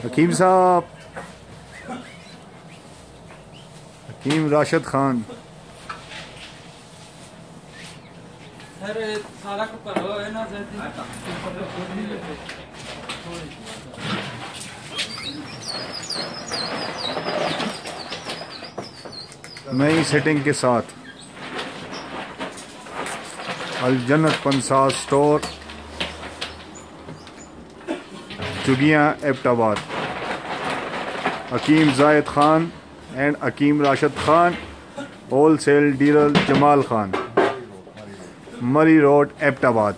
हकीम साहब, हकीम राशिद खान। नई सेटिंग के साथ अल जन्नत पंसाद store, जुगियाँ Abbottabad. Hakim Zaid Khan and Hakim Rashid Khan, wholesale dealer Jamal Khan, Murree road Abbottabad.